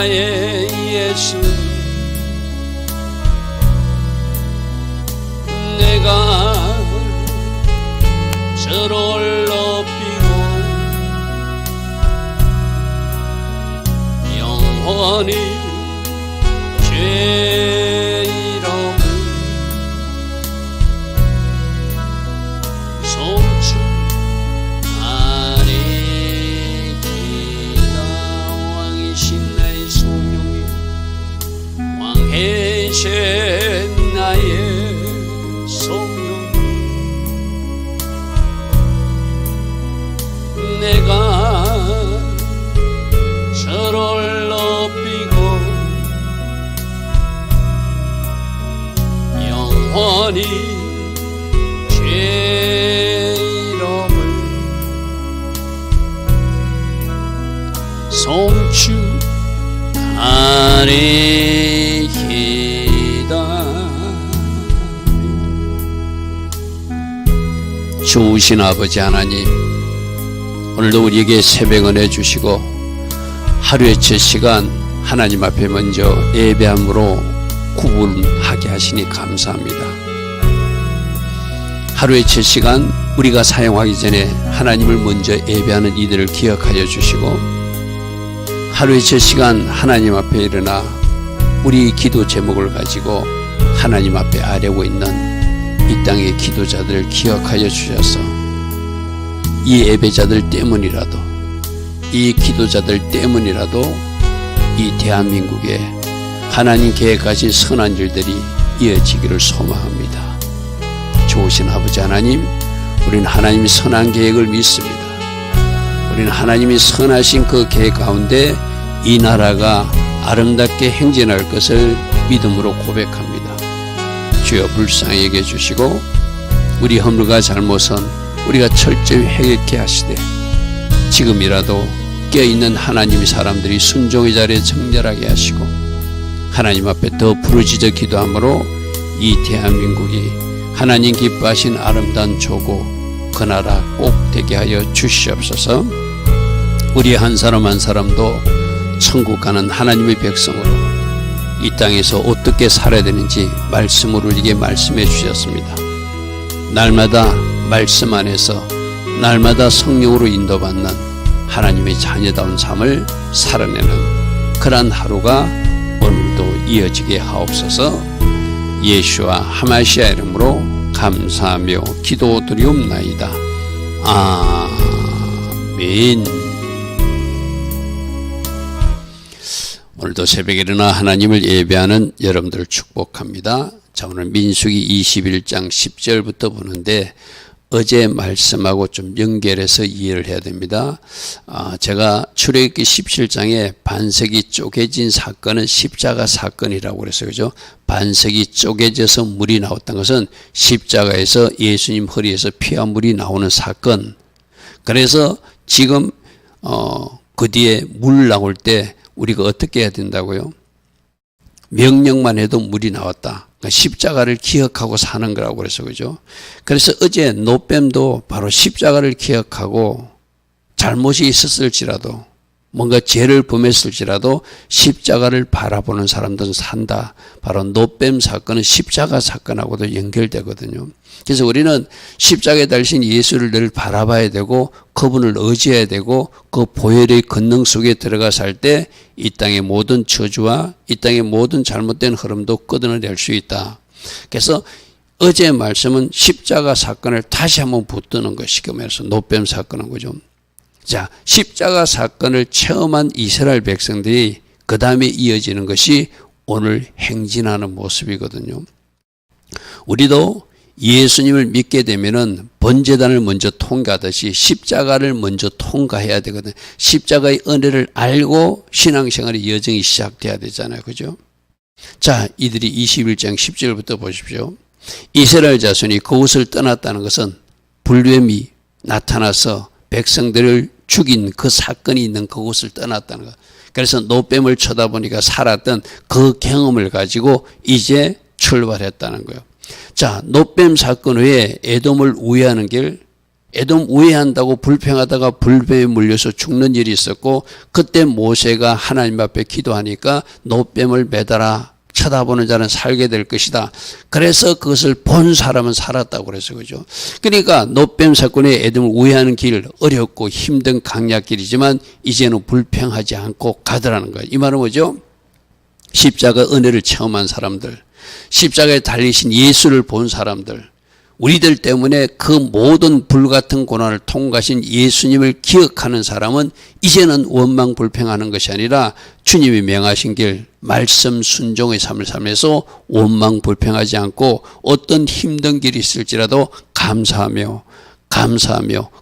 나의 예수, 내가 저를 높이고 영원히 죄 이름을 송축하리이다. 왕이신 나의 성령님, 왕이신 나의 성령님, 내가 저를 높이고 영원히 죄 이름을 송축하리이다. 좋으신 아버지 하나님, 오늘도 우리에게 새벽 은혜 주시고 하루의 첫 시간 하나님 앞에 먼저 예배함으로 구분하게 하시니 감사합니다. 하루의 첫 시간 우리가 사용하기 전에 하나님을 먼저 예배하는 이들을 기억하여 주시고, 하루의 첫 시간 하나님 앞에 일어나 우리 기도 제목을 가지고 하나님 앞에 아뢰고 있는 이 땅의 기도자들을 기억하여 주셔서 이 예배자들 때문이라도, 이 기도자들 때문이라도 이 대한민국에 하나님 계획하신 선한 일들이 이어지기를 소망합니다. 좋으신 아버지 하나님, 우리는 하나님의 선한 계획을 믿습니다. 우리는 하나님이 선하신 그 계획 가운데 이 나라가 아름답게 행진할 것을 믿음으로 고백합니다. 주여 불쌍히 여겨 주시고 우리 허물과 잘못은 우리가 철저히 회개케 하시되, 지금이라도 깨어있는 하나님의 사람들이 순종의 자리에 정렬하게 하시고 하나님 앞에 더 부르짖어 기도함으로 이 대한민국이 하나님 기뻐하신 아름다운 조국, 그 나라 꼭 되게 하여 주시옵소서. 우리 한 사람 한 사람도 천국 가는 하나님의 백성으로 이 땅에서 어떻게 살아야 되는지 말씀으로 우리에게 말씀해 주셨습니다. 날마다 말씀 안에서 날마다 성령으로 인도받는 하나님의 자녀다운 삶을 살아내는 그러한 하루가 오늘도 이어지게 하옵소서. 예수와 하마시아 이름으로 감사하며 기도드리옵나이다. 아멘. 오늘도 새벽에 일어나 하나님을 예배하는 여러분들을 축복합니다. 자, 오늘 민수기 21장 10절부터 보는데 어제 말씀하고 좀 연결해서 이해를 해야 됩니다. 제가 출애굽기 17장에 반석이 쪼개진 사건은 십자가 사건이라고 그랬어요. 그죠? 반석이 쪼개져서 물이 나왔던 것은 십자가에서 예수님 허리에서 피와 물이 나오는 사건. 그래서 지금 그 뒤에 물 나올 때 우리가 어떻게 해야 된다고요? 명령만 해도 물이 나왔다. 그러니까 십자가를 기억하고 사는 거라고 그래서, 그죠? 그래서 어제 노뱀도 바로 십자가를 기억하고 잘못이 있었을지라도, 뭔가 죄를 범했을지라도 십자가를 바라보는 사람들은 산다. 바로 노뱀 사건은 십자가 사건하고도 연결되거든요. 그래서 우리는 십자가에 달리신 예수를 늘 바라봐야 되고 그분을 의지해야 되고 그 보혈의 권능 속에 들어가 살 때 이 땅의 모든 저주와 이 땅의 모든 잘못된 흐름도 끊어낼 수 있다. 그래서 어제 말씀은 십자가 사건을 다시 한번 붙드는 것이면서 노뱀 사건은 거죠. 자, 십자가 사건을 체험한 이스라엘 백성들이 그 다음에 이어지는 것이 오늘 행진하는 모습이거든요. 우리도 예수님을 믿게 되면은 번제단을 먼저 통과하듯이 십자가를 먼저 통과해야 되거든요. 십자가의 은혜를 알고 신앙생활의 여정이 시작돼야 되잖아요. 그죠? 자, 이들이 21장 10절부터 보십시오. 이스라엘 자손이 그곳을 떠났다는 것은 불뱀이 나타나서 백성들을 죽인 그 사건이 있는 그곳을 떠났다는 것. 그래서 노뱀을 쳐다보니까 살았던 그 경험을 가지고 이제 출발했다는 거예요. 자, 노뱀 사건 후에 에돔을 우회하는 길 에돔 우회한다고 불평하다가 불뱀에 물려서 죽는 일이 있었고, 그때 모세가 하나님 앞에 기도하니까 노뱀을 매달아 쳐다보는 자는 살게 될 것이다. 그래서 그것을 본 사람은 살았다고 그래서 그죠. 그러니까 노뱀 사건에 에돔을 우회하는 길, 어렵고 힘든 강약길이지만 이제는 불평하지 않고 가더라는 거예요. 이 말은 뭐죠? 십자가 은혜를 체험한 사람들, 십자가에 달리신 예수를 본 사람들, 우리들 때문에 그 모든 불같은 고난을 통과하신 예수님을 기억하는 사람은 이제는 원망 불평하는 것이 아니라 주님이 명하신 길, 말씀 순종의 삶을 살면서 원망 불평하지 않고 어떤 힘든 길이 있을지라도 감사하며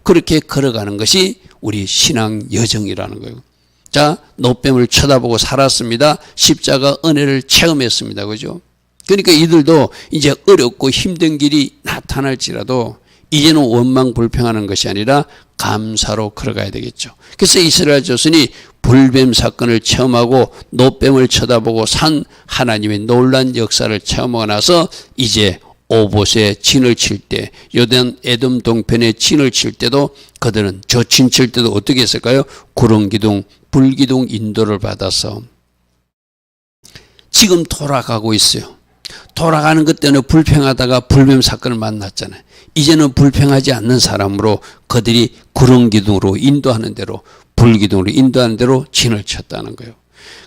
그렇게 걸어가는 것이 우리 신앙 여정이라는 거예요. 자, 노뱀을 쳐다보고 살았습니다. 십자가 은혜를 체험했습니다. 그죠? 그러니까 이들도 이제 어렵고 힘든 길이 나타날지라도 이제는 원망 불평하는 것이 아니라 감사로 걸어가야 되겠죠. 그래서 이스라엘 자손이 불뱀 사건을 체험하고 노뱀을 쳐다보고 산 하나님의 놀란 역사를 체험하고 나서 이제 오봇에 진을 칠 때, 요단 에돔 동편에 진을 칠 때도 그들은 저 진 칠 때도 어떻게 했을까요? 구름기둥, 불기둥 인도를 받아서 지금 돌아가고 있어요. 돌아가는 것 때문에 불평하다가 불뱀 사건을 만났잖아요. 이제는 불평하지 않는 사람으로 그들이 구름기둥으로 인도하는 대로, 불기둥으로 인도하는 대로 진을 쳤다는 거예요.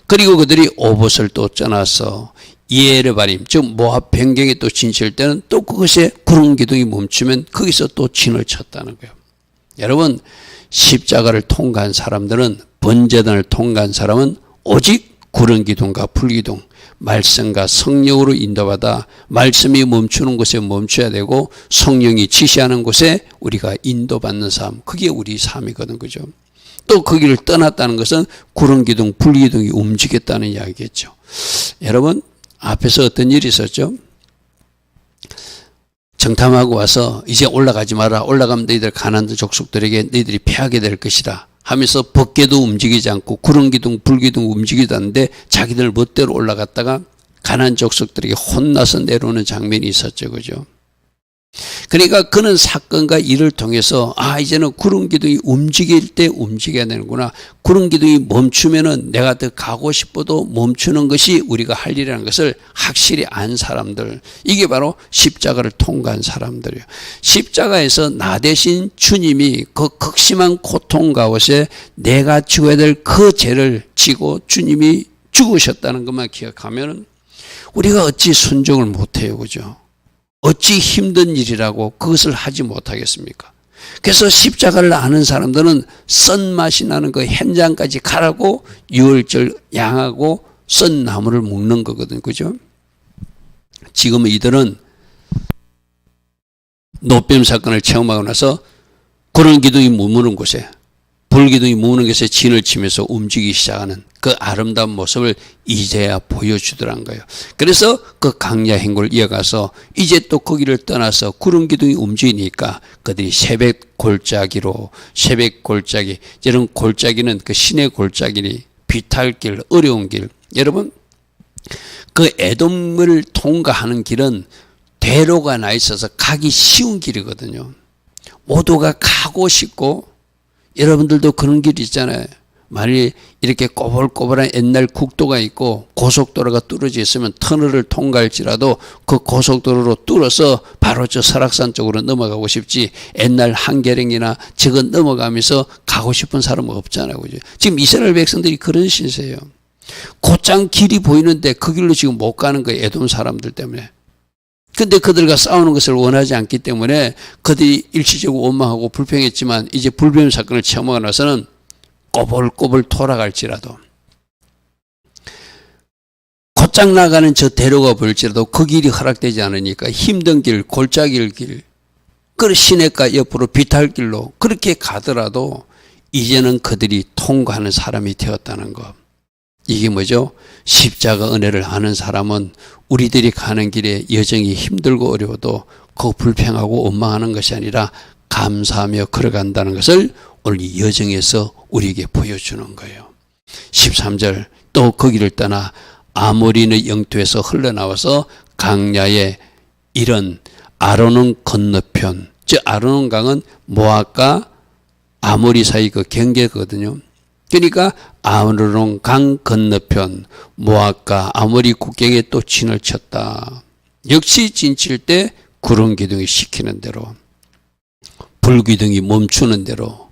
그리고 그들이 오봇을 또 떠나서 예르바림, 즉 모압 변경에 또 진칠 때는 또 그것에 구름기둥이 멈추면 거기서 또 진을 쳤다는 거예요. 여러분, 십자가를 통과한 사람들은, 번제단을 통과한 사람은 오직 구름기둥과 불기둥, 말씀과 성령으로 인도받아 말씀이 멈추는 곳에 멈춰야 되고 성령이 지시하는 곳에 우리가 인도받는 삶, 그게 우리 삶이거든. 그죠? 또 그 길을 떠났다는 것은 구름기둥, 불기둥이 움직였다는 이야기겠죠. 여러분, 앞에서 어떤 일이 있었죠? 정탐하고 와서 이제 올라가지 마라. 올라가면 너희들 가나안 족속들에게 너희들이 패하게 될 것이다 하면서 법궤도 움직이지 않고 구름기둥, 불기둥 움직이도 않는데 자기들 멋대로 올라갔다가 가나안 족속들에게 혼나서 내려오는 장면이 있었죠. 그죠? 그러니까 그는 사건과 일을 통해서 이제는 구름기둥이 움직일 때 움직여야 되는구나. 구름기둥이 멈추면은 내가 더 가고 싶어도 멈추는 것이 우리가 할 일이라는 것을 확실히 안 사람들, 이게 바로 십자가를 통과한 사람들이에요. 십자가에서 나 대신 주님이 그 극심한 고통 가운데 내가 지어야 될 그 죄를 지고 주님이 죽으셨다는 것만 기억하면 우리가 어찌 순종을 못해요. 그죠? 어찌 힘든 일이라고 그것을 하지 못하겠습니까? 그래서 십자가를 아는 사람들은 썬맛이 나는 그 현장까지 가라고 유월절 양하고 썬 나무를 묶는 거거든. 그죠? 지금 이들은 노뱀 사건을 체험하고 나서 구름기둥이 머무는 곳에, 불기둥이 머무는 곳에 진을 치면서 움직이기 시작하는 그 아름다운 모습을 이제야 보여주더란 거예요. 그래서 그 강야 행군을 이어가서 이제 또 거기를 떠나서 구름기둥이 움직이니까 그들이 새벽 골짜기로, 새벽 골짜기, 이런 골짜기는 그 신의 골짜기니 비탈길, 어려운 길. 여러분, 그 에돔을 통과하는 길은 대로가 나 있어서 가기 쉬운 길이거든요. 모두가 가고 싶고, 여러분들도 그런 길 있잖아요. 만일 이렇게 꼬불꼬불한 옛날 국도가 있고 고속도로가 뚫어져 있으면 터널을 통과할지라도 그 고속도로로 뚫어서 바로 저 설악산 쪽으로 넘어가고 싶지, 옛날 한계령이나 저거 넘어가면서 가고 싶은 사람은 없잖아요. 그죠? 지금 이스라엘 백성들이 그런 신세예요. 곧장 길이 보이는데 그 길로 지금 못 가는 거예요. 에돔 사람들 때문에. 근데 그들과 싸우는 것을 원하지 않기 때문에 그들이 일시적으로 원망하고 불평했지만 이제 불뱀 사건을 체험하고 나서는 꼬불꼬불 돌아갈지라도, 곧장 나가는 저 대로가 보일지라도 그 길이 허락되지 않으니까 힘든 길, 골짜기를 길, 그 시냇가 옆으로 비탈길로 그렇게 가더라도 이제는 그들이 통과하는 사람이 되었다는 것. 이게 뭐죠? 십자가 은혜를 아는 사람은 우리들이 가는 길에 여정이 힘들고 어려워도 그 불평하고 원망하는 것이 아니라 감사하며 걸어간다는 것을 오늘 이 여정에서 우리에게 보여주는 거예요. 13절, 또 거기를 떠나 아모리의 영토에서 흘러나와서 강야에 이른 아론은 건너편, 즉 아르논강은 모압과 아모리 사이 그 경계거든요. 그러니까 아르논강 건너편 모압과 아모리 국경에 또 진을 쳤다. 역시 진칠 때 구름 기둥이 시키는 대로, 불 기둥이 멈추는 대로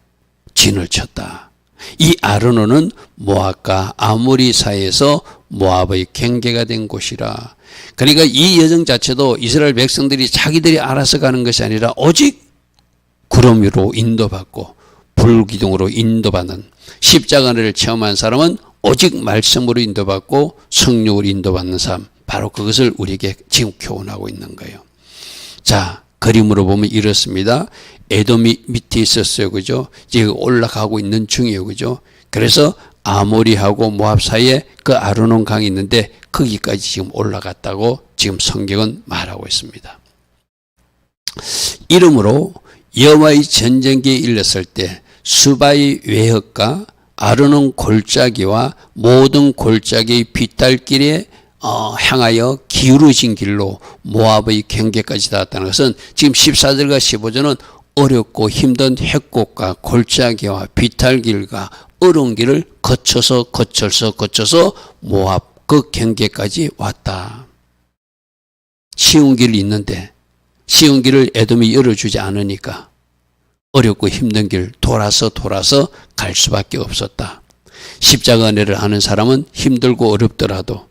진을 쳤다. 이 아르논은 모압과 아모리 사이에서 모압의 경계가 된 곳이라. 그러니까 이 여정 자체도 이스라엘 백성들이 자기들이 알아서 가는 것이 아니라 오직 구름 위로 인도받고 불기둥으로 인도받는, 십자가를 체험한 사람은 오직 말씀으로 인도받고 성령으로 인도받는 삶, 바로 그것을 우리에게 지금 교훈하고 있는 거예요. 자, 그림으로 보면 이렇습니다. 에돔이 밑에 있었어요. 그죠? 지금 올라가고 있는 중이에요. 그죠? 그래서 아모리하고 모압 사이에 그 아르논 강이 있는데 거기까지 지금 올라갔다고 지금 성경은 말하고 있습니다. 이러므로 여호와의 전쟁기에 이르렀을 때 수바의 외역과 아르논 골짜기와 모든 골짜기의 빗달길에 향하여 기울어진 길로 모압의 경계까지 닿았다는 것은 지금 14절과 15절은 어렵고 힘든 헷곡과 골짜기와 비탈길과 어려운 길을 거쳐서 모압 그 경계까지 왔다. 쉬운 길이 있는데 쉬운 길을 에돔이 열어주지 않으니까 어렵고 힘든 길 돌아서 갈 수밖에 없었다. 십자가 은혜를 아는 사람은 힘들고 어렵더라도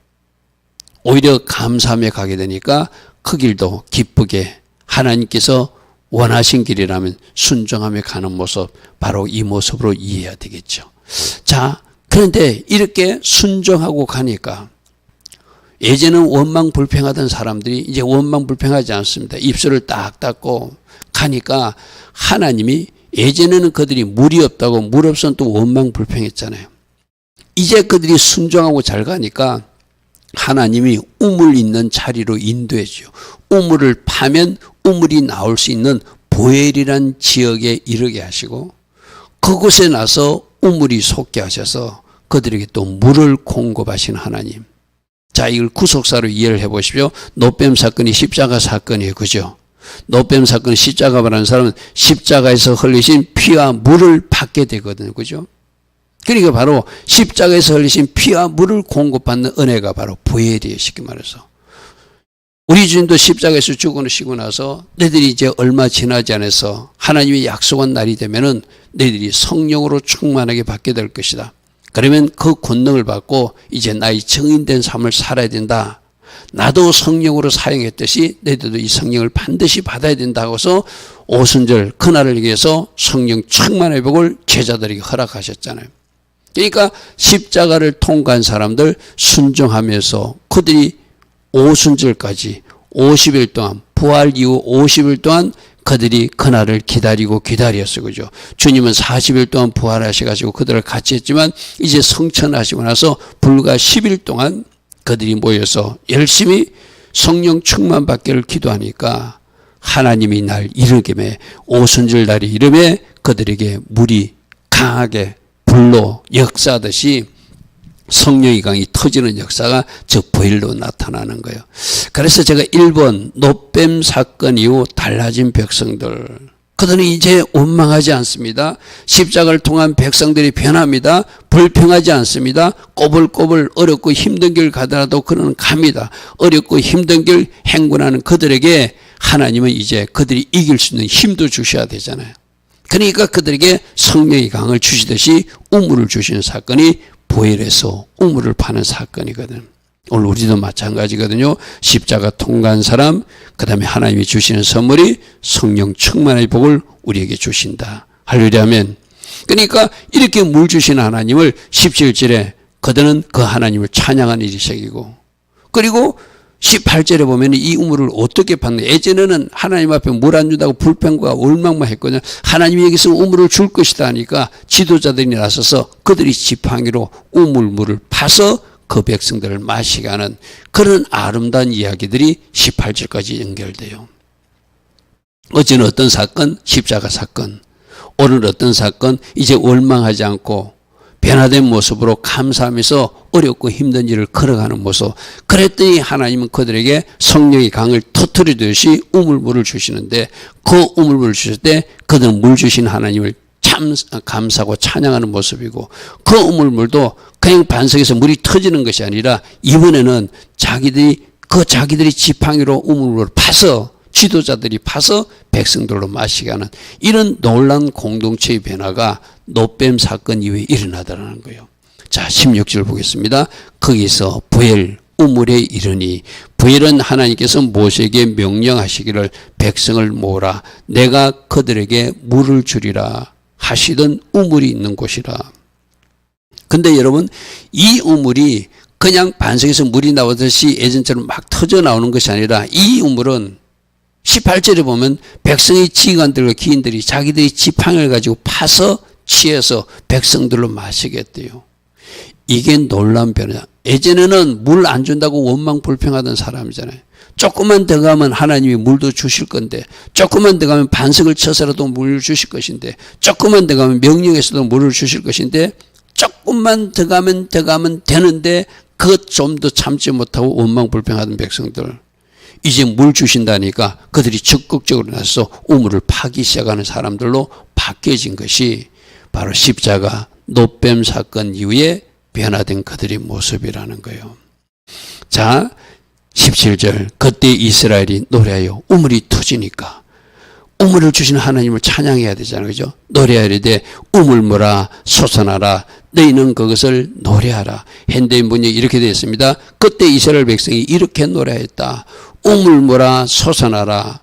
오히려 감사하며 가게 되니까 그 길도 기쁘게 하나님께서 원하신 길이라면 순종하며 가는 모습, 바로 이 모습으로 이해해야 되겠죠. 자, 그런데 이렇게 순종하고 가니까 예전은 원망불평하던 사람들이 이제 원망불평하지 않습니다. 입술을 딱 닫고 가니까 하나님이, 예전에는 그들이 물이 없다고 물 없으면 또 원망불평했잖아요. 이제 그들이 순종하고 잘 가니까 하나님이 우물 있는 자리로 인도해줘요. 우물을 파면 우물이 나올 수 있는 보엘이란 지역에 이르게 하시고 그곳에 나서 우물이 솟게 하셔서 그들에게 또 물을 공급하신 하나님. 자, 이걸 구속사로 이해를 해보십시오. 노뱀 사건이 십자가 사건이에요. 그죠? 노뱀 사건 십자가 말하는 사람은 십자가에서 흘리신 피와 물을 받게 되거든요. 그죠? 그러니까 바로 십자가에서 흘리신 피와 물을 공급받는 은혜가 바로 보혈이에요. 쉽게 말해서. 우리 주님도 십자가에서 죽으시고 나서 너희들이 이제 얼마 지나지 않아서 하나님이 약속한 날이 되면은 너희들이 성령으로 충만하게 받게 될 것이다. 그러면 그 권능을 받고 이제 나의 증인된 삶을 살아야 된다. 나도 성령으로 사용했듯이 너희들도 이 성령을 반드시 받아야 된다고 해서 오순절 그날을 위해서 성령 충만의 복을 제자들에게 허락하셨잖아요. 그러니까 십자가를 통과한 사람들 순종하면서 그들이 오순절까지 50일 동안, 부활 이후 50일 동안 그들이 그날을 기다렸어요. 그죠? 주님은 40일 동안 부활하셔가지고 그들을 같이 했지만 이제 성천하시고 나서 불과 10일 동안 그들이 모여서 열심히 성령 충만 받기를 기도하니까 하나님이 날 이르기에 오순절 날이 이름에 그들에게 물이 강하게 불로 역사하듯이 성령의 강이 터지는 역사가 저 보일로 나타나는 거예요. 그래서 제가 1번 노뱀 사건 이후 달라진 백성들, 그들은 이제 원망하지 않습니다. 십자가를 통한 백성들이 변합니다. 불평하지 않습니다. 꼬불꼬불 어렵고 힘든 길 가더라도 그는 갑니다. 어렵고 힘든 길 행군하는 그들에게 하나님은 이제 그들이 이길 수 있는 힘도 주셔야 되잖아요. 그러니까 그들에게 성령의 강을 주시듯이 우물을 주시는 사건이 보혈에서 우물을 파는 사건이거든. 오늘 우리도 마찬가지거든요. 십자가 통과한 사람, 그 다음에 하나님이 주시는 선물이 성령 충만의 복을 우리에게 주신다. 할렐루야 아멘. 그러니까 이렇게 물 주시는 하나님을 17절에 그들은 그 하나님을 찬양하는 일이 시작이고, 그리고 18절에 보면 이 우물을 어떻게 받는, 예전에는 하나님 앞에 물 안 준다고 불평과 원망만 했거든요. 하나님이 여기서 우물을 줄 것이다 하니까 지도자들이 나서서 그들이 지팡이로 우물물을 파서 그 백성들을 마시게 하는 그런 아름다운 이야기들이 18절까지 연결돼요. 어제는 어떤 사건? 십자가 사건. 오늘 어떤 사건? 이제 원망하지 않고 변화된 모습으로 감사하면서 어렵고 힘든 일을 걸어가는 모습. 그랬더니 하나님은 그들에게 성령의 강을 터뜨리듯이 우물물을 주시는데 그 우물물을 주실 때 그들은 물 주신 하나님을 참 감사하고 찬양하는 모습이고 그 우물물도 그냥 반석에서 물이 터지는 것이 아니라 이번에는 자기들이 지팡이로 우물물을 파서 지도자들이 파서 백성들로 마시게 하는 이런 놀라운 공동체의 변화가 노뱀 사건 이후에 일어나더라는 거예요. 자, 16절 보겠습니다. 거기서 부엘 우물에 이르니 부엘은 하나님께서 모세에게 명령하시기를 백성을 모으라 내가 그들에게 물을 주리라 하시던 우물이 있는 곳이라. 근데 여러분 이 우물이 그냥 반석에서 물이 나오듯이 예전처럼 막 터져 나오는 것이 아니라 이 우물은 18절에 보면 백성의 지휘관들과 기인들이 자기들이 지팡이를 가지고 파서 취해서 백성들로 마시겠대요. 이게 놀라운 변화야. 예전에는 물 안 준다고 원망불평하던 사람이잖아요. 조금만 더 가면 하나님이 물도 주실 건데 조금만 더 가면 반석을 쳐서라도 물을 주실 것인데 조금만 더 가면 명령에서도 물을 주실 것인데 조금만 더 가면 되는데 그것 좀 더 참지 못하고 원망불평하던 백성들 이제 물 주신다니까 그들이 적극적으로 나서 우물을 파기 시작하는 사람들로 바뀌어진 것이 바로 십자가 노뱀 사건 이후에 변화된 그들의 모습이라는 거예요. 자, 17절 그때 이스라엘이 노래하여 우물이 터지니까 우물을 주신 하나님을 찬양해야 되잖아요. 그죠? 노래하려 돼 우물물아 솟아나라 너희는 그것을 노래하라. 현대인 번역이 이렇게 되어 있습니다. 그때 이스라엘 백성이 이렇게 노래했다. 우물물아 솟아나라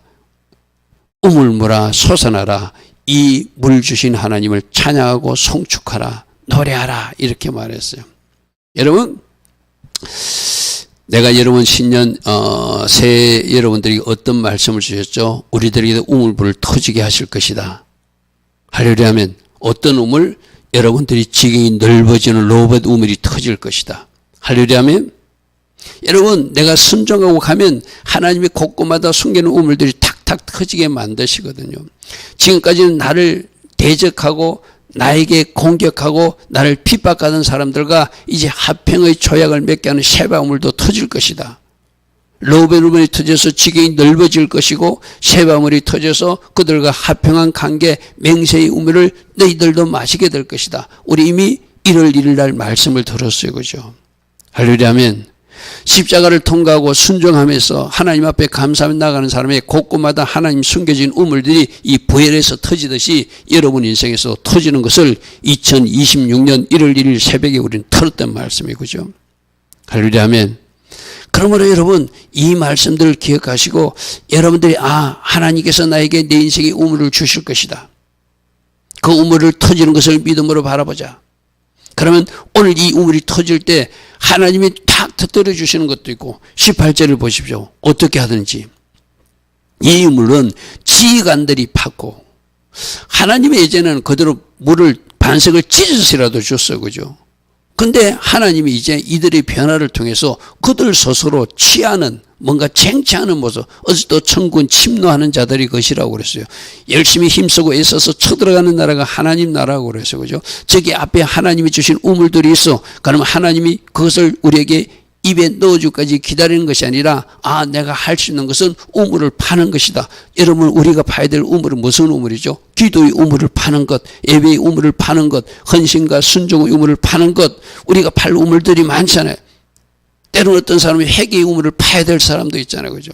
우물물아 솟아나라 이 물 주신 하나님을 찬양하고 송축하라 노래하라 이렇게 말했어요. 여러분 내가 여러분 신년 새해 여러분들이 어떤 말씀을 주셨죠? 우리들에게 우물물을 터지게 하실 것이다. 하려면 어떤 우물? 여러분들이 지경이 넓어지는 로봇 우물이 터질 것이다. 하려면 여러분 내가 순종하고 가면 하나님이 곳곳마다 숨기는 우물들이 탁탁 터지게 만드시거든요. 지금까지는 나를 대적하고 나에게 공격하고 나를 핍박하는 사람들과 이제 화평의 조약을 맺게 하는 셰바 우물도 터질 것이다. 로벳 우물이 터져서 지경이 넓어질 것이고 셰바 우물이 터져서 그들과 화평한 관계 맹세의 우물을 너희들도 마시게 될 것이다. 우리 이미 1월 1일 날 말씀을 들었어요. 그죠? 하려면 십자가를 통과하고 순종하면서 하나님 앞에 감사하며 나가는 사람의 곳곳마다 하나님 숨겨진 우물들이 이 부엘에서 터지듯이 여러분 인생에서 터지는 것을 2026년 1월 1일 새벽에 우리는 들었던 말씀이고 그죠? 하려면 그러므로 여러분 이 말씀들을 기억하시고 여러분들이 하나님께서 나에게 내 인생의 우물을 주실 것이다. 그 우물을 터지는 것을 믿음으로 바라보자. 그러면 오늘 이 우물이 터질 때 하나님이 탁 터뜨려 주시는 것도 있고 18절을 보십시오. 어떻게 하든지 이 우물은 지휘관들이 팠고 하나님의 예전에는 그대로 물을 반석을 찢어서라도 줬어요. 그죠? 근데 하나님이 이제 이들의 변화를 통해서 그들 스스로 취하는 뭔가 쟁취하는 모습 어제도 천군 침노하는 자들이 것이라고 그랬어요. 열심히 힘쓰고 애써서 쳐들어가는 나라가 하나님 나라고 그랬어요. 그죠? 저기 앞에 하나님이 주신 우물들이 있어. 그러면 하나님이 그것을 우리에게 입에 넣어주기까지 기다리는 것이 아니라 내가 할 수 있는 것은 우물을 파는 것이다. 여러분 우리가 파야 될 우물은 무슨 우물이죠? 기도의 우물을 파는 것, 예배의 우물을 파는 것, 헌신과 순종의 우물을 파는 것. 우리가 팔 우물들이 많잖아요. 때로는 어떤 사람이 회개의 우물을 파야 될 사람도 있잖아요. 그죠?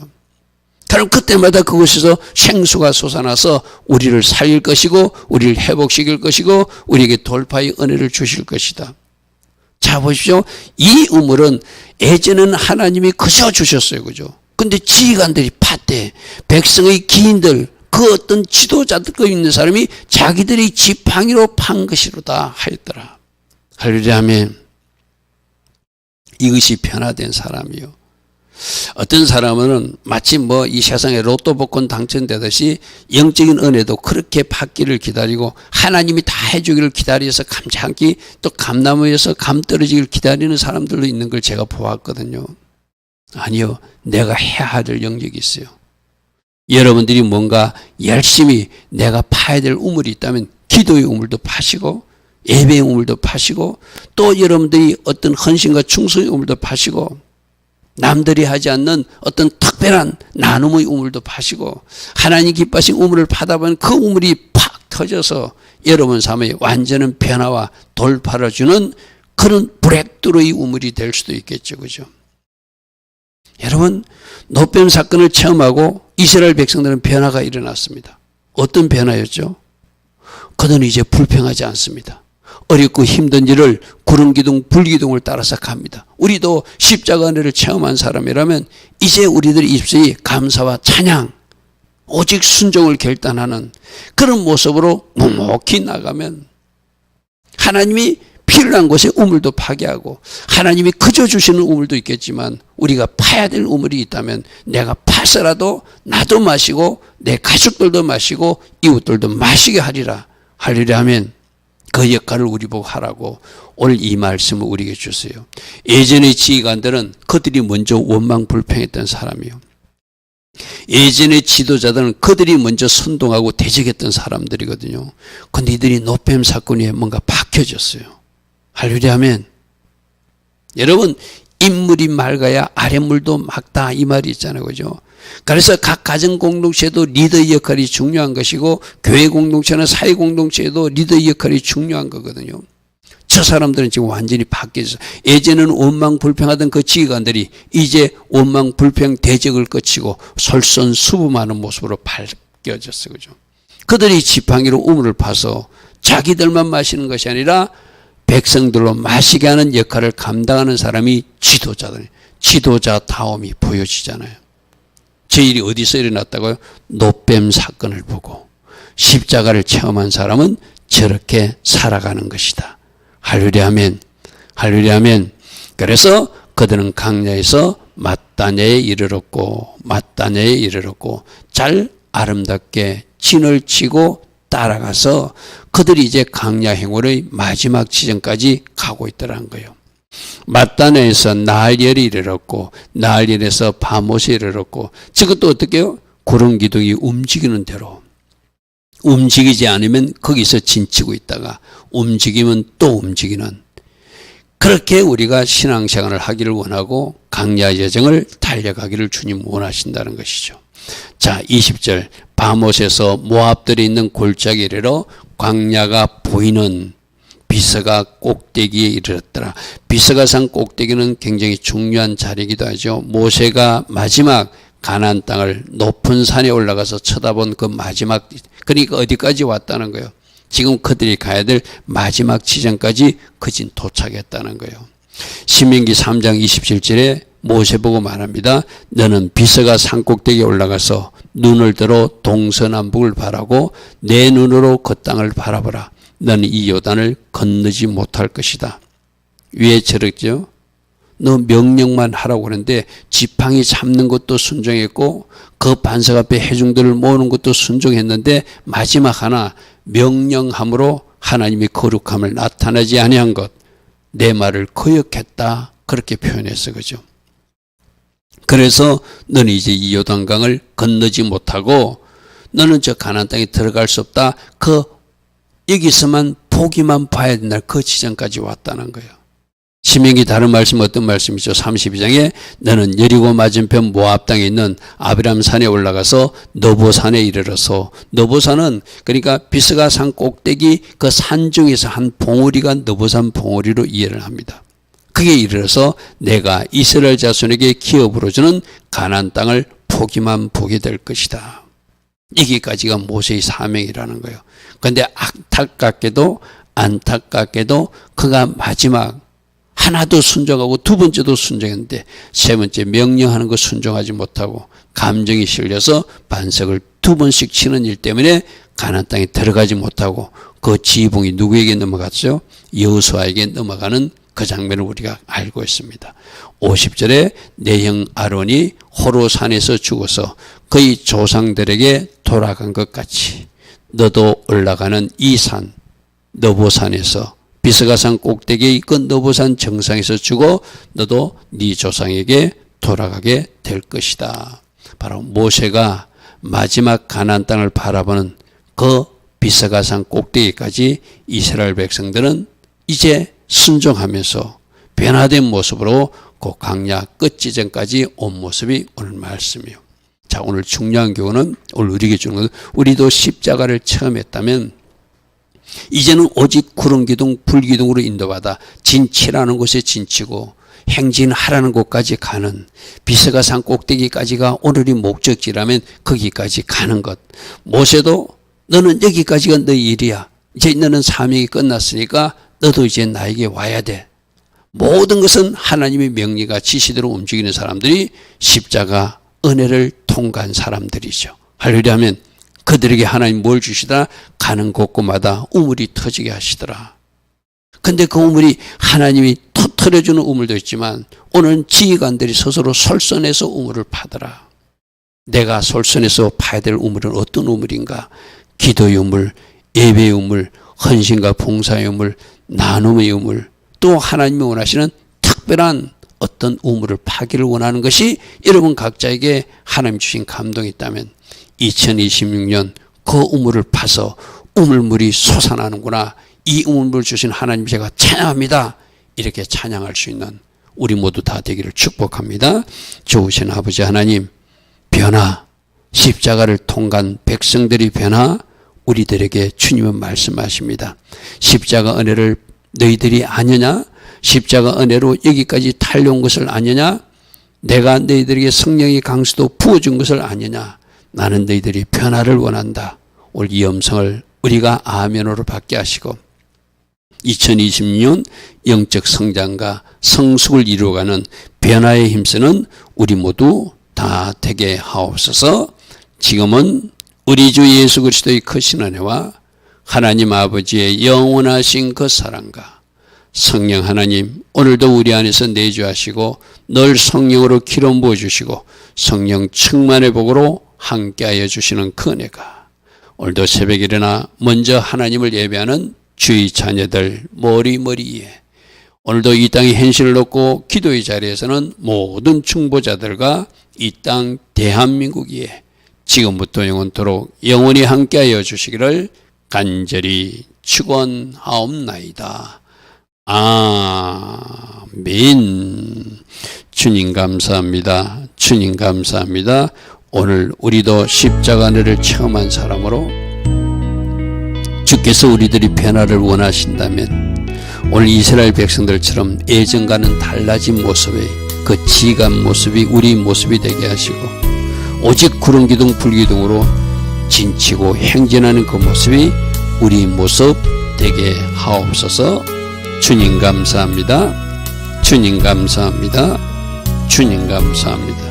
그럼 그때마다 그곳에서 생수가 솟아나서 우리를 살릴 것이고 우리를 회복시킬 것이고 우리에게 돌파의 은혜를 주실 것이다. 자 보십시오. 이 우물은 예전에는 하나님이 그저 주셨어요. 그죠? 근데 지휘관들이 팠대. 백성의 기인들 그 어떤 지도자들과 있는 사람이 자기들이 지팡이로 판 것이로다 하였더라. 할렐루야면 이것이 변화된 사람이요. 어떤 사람은 마치 이 세상에 로또 복권 당첨되듯이 영적인 은혜도 그렇게 받기를 기다리고 하나님이 다 해주기를 기다려서 감사하기 또 감나무에서 감 떨어지기를 기다리는 사람들도 있는 걸 제가 보았거든요. 아니요. 내가 해야 될 영역이 있어요. 여러분들이 뭔가 열심히 내가 파야 될 우물이 있다면 기도의 우물도 파시고 예배의 우물도 파시고 또 여러분들이 어떤 헌신과 충성의 우물도 파시고 남들이 하지 않는 어떤 특별한 나눔의 우물도 파시고 하나님 기뻐하신 우물을 파다 보면 그 우물이 팍 터져서 여러분 삶에 완전한 변화와 돌파를 주는 그런 브레이크스루의 우물이 될 수도 있겠죠. 그죠? 여러분, 노뱀 사건을 체험하고 이스라엘 백성들은 변화가 일어났습니다. 어떤 변화였죠? 그들은 이제 불평하지 않습니다. 어렵고 힘든 일을 구름기둥, 불기둥을 따라서 갑니다. 우리도 십자가 은혜를 체험한 사람이라면 이제 우리들의 입술이 감사와 찬양, 오직 순종을 결단하는 그런 모습으로 묵묵히 나가면 하나님이 필요한 곳에 우물도 파괴하고 하나님이 그저 주시는 우물도 있겠지만 우리가 파야 될 우물이 있다면 내가 파서라도 나도 마시고 내 가족들도 마시고 이웃들도 마시게 하리라 하면 그 역할을 우리 보고 하라고 오늘 이 말씀을 우리에게 주세요. 예전의 지휘관들은 그들이 먼저 원망불평했던 사람이요. 예전의 지도자들은 그들이 먼저 선동하고 대적했던 사람들이거든요. 그런데 이들이 노뱀 사건에 뭔가 박혀졌어요. 할렐루야 하면 여러분 인물이 맑아야 아랫물도 맑다 이 말이 있잖아요. 그죠? 그래서 각 가정 공동체도 리더의 역할이 중요한 것이고 교회 공동체나 사회 공동체에도 리더의 역할이 중요한 거거든요. 저 사람들은 지금 완전히 바뀌어서 예전에는 원망불평하던 그 지휘관들이 이제 원망불평 대적을 거치고 솔선수범하는 모습으로 바뀌어졌어요. 그죠? 그들이 지팡이로 우물을 파서 자기들만 마시는 것이 아니라 백성들로 마시게 하는 역할을 감당하는 사람이 지도자들, 지도자다움이 보여지잖아요. 저 일이 어디서 일어났다고요? 노뱀 사건을 보고 십자가를 체험한 사람은 저렇게 살아가는 것이다. 할렐루야 아멘. 할렐루야 아멘. 그래서 그들은 강야에서 mat다냐에 이르렀고 잘 아름답게 진을 치고 따라가서 그들이 이제 강야 행군의 마지막 지점까지 가고 있더라는 거예요. mat다냐에서 나할엘에 이르렀고 나할엘에서 바못에 이르렀고 저것도 어떻게 해요? 구름 기둥이 움직이는 대로 움직이지 않으면 거기서 진치고 있다가 움직이면 또 움직이는 그렇게 우리가 신앙생활을 하기를 원하고 강야 여정을 달려가기를 주님 원하신다는 것이죠. 자 20절 바못에서 모압들이 있는 골짜기에 이르러 광야가 보이는 비스가 꼭대기에 이르렀더라. 비스가 산 꼭대기는 굉장히 중요한 자리이기도 하죠. 모세가 마지막 가나안 땅을 높은 산에 올라가서 쳐다본 그 마지막 그러니까 어디까지 왔다는 거예요. 지금 그들이 가야 될 마지막 지점까지 그진 도착했다는 거예요. 신명기 3장 27절에 모세 보고 말합니다. 너는 비스가 산 꼭대기에 올라가서 눈을 들어 동서남북을 바라고 내 눈으로 그 땅을 바라보라. 너는 이 요단을 건너지 못할 것이다. 왜 저랬죠? 너 명령만 하라고 하는데 지팡이 잡는 것도 순종했고 그 반석 앞에 회중들을 모으는 것도 순종했는데 마지막 하나 명령함으로 하나님의 거룩함을 나타나지 아니한 것 내 말을 거역했다 그렇게 표현했어. 그죠? 그래서 너는 이제 이 요단강을 건너지 못하고 너는 저 가나안 땅에 들어갈 수 없다. 그 여기서만 보기만 봐야 된다. 그 지점까지 왔다는 거예요. 신명기 다른 말씀 어떤 말씀이죠? 32장에 너는 여리고 맞은편 모압 땅에 있는 아비람 산에 올라가서 너보산에 이르러서 너보산은 그러니까 비스가 산 꼭대기 그 산 중에서 한 봉우리가 너보산 봉우리로 이해를 합니다. 그게 이르러서 내가 이스라엘 자손에게 기업으로 주는 가나안 땅을 보기만 보게 될 것이다. 여기까지가 모세의 사명이라는 거예요. 그런데 안타깝게도 그가 마지막 하나도 순종하고 두 번째도 순종했는데 세 번째 명령하는 거 순종하지 못하고 감정이 실려서 반석을 두 번씩 치는 일 때문에 가나안 땅에 들어가지 못하고 그 지붕이 누구에게 넘어갔죠? 여호수아에게 넘어가는 그 장면을 우리가 알고 있습니다. 50절에 내 형 아론이 호로산에서 죽어서 그의 조상들에게 돌아간 것 같이 너도 올라가는 이 산 너보산에서 비스가산 꼭대기에 있건 너보산 정상에서 죽어 너도 네 조상에게 돌아가게 될 것이다. 바로 모세가 마지막 가나안 땅을 바라보는 그 비스가산 꼭대기까지 이스라엘 백성들은 이제 순종하면서 변화된 모습으로 그 광야 끝 지점까지 온 모습이 오늘 말씀이에요. 자, 오늘 중요한 교훈은 오늘 우리에게 주는 것은 우리도 십자가를 체험했다면 이제는 오직 구름기둥 불기둥으로 인도받아 진치라는 곳에 진치고 행진하라는 곳까지 가는 비스가산 꼭대기까지가 오늘이 목적지라면 거기까지 가는 것. 모세도 너는 여기까지가 너희 일이야. 이제 너는 사명이 끝났으니까 너도 이제 나에게 와야 돼. 모든 것은 하나님의 명리가 지시대로 움직이는 사람들이 십자가 은혜를 통과한 사람들이죠. 하려면 그들에게 하나님 뭘 주시더라? 가는 곳곳마다 우물이 터지게 하시더라. 근데 그 우물이 하나님이 터트려주는 우물도 있지만 오늘은 지휘관들이 스스로 솔선해서 우물을 파더라. 내가 솔선해서 파야 될 우물은 어떤 우물인가? 기도의 우물, 예배의 우물, 헌신과 봉사의 우물, 나눔의 우물, 또 하나님이 원하시는 특별한 어떤 우물을 파기를 원하는 것이 여러분 각자에게 하나님 주신 감동이 있다면 2026년 그 우물을 파서 우물물이 솟아나는구나. 이 우물을 주신 하나님 제가 찬양합니다. 이렇게 찬양할 수 있는 우리 모두 다 되기를 축복합니다. 좋으신 아버지 하나님, 변화, 십자가를 통과한 백성들이 변화, 우리들에게 주님은 말씀하십니다. 십자가 은혜를 너희들이 아느냐? 십자가 은혜로 여기까지 달려온 것을 아느냐? 내가 너희들에게 성령의 강수도 부어준 것을 아느냐? 나는 너희들이 변화를 원한다. 오늘 이 음성을 우리가 아멘으로 받게 하시고 2026년 영적 성장과 성숙을 이루어가는 변화에 힘쓰는 우리 모두 다 되게 하옵소서. 지금은 우리 주 예수 그리스도의 크신 은혜와 하나님 아버지의 영원하신 그 사랑과 성령 하나님 오늘도 우리 안에서 내주하시고 늘 성령으로 기름 부어주시고 성령 충만의 복으로 함께하여 주시는 그 은혜가 오늘도 새벽에 일어나 먼저 하나님을 예배하는 주의 자녀들 머리머리에 오늘도 이 땅에 현실을 얻고 기도의 자리에서는 모든 충보자들과 이 땅 대한민국에 지금부터 영원토록 영원히 함께하여 주시기를 간절히 축원하옵나이다. 아멘. 주님 감사합니다. 주님 감사합니다. 오늘 우리도 십자가 은혜를 체험한 사람으로 주께서 우리들이 변화를 원하신다면 오늘 이스라엘 백성들처럼 예전과는 달라진 모습의 그 지감 모습이 우리 모습이 되게 하시고 오직 구름기둥 불기둥으로 진치고 행진하는 그 모습이 우리 모습 되게 하옵소서. 주님 감사합니다. 주님 감사합니다. 주님 감사합니다.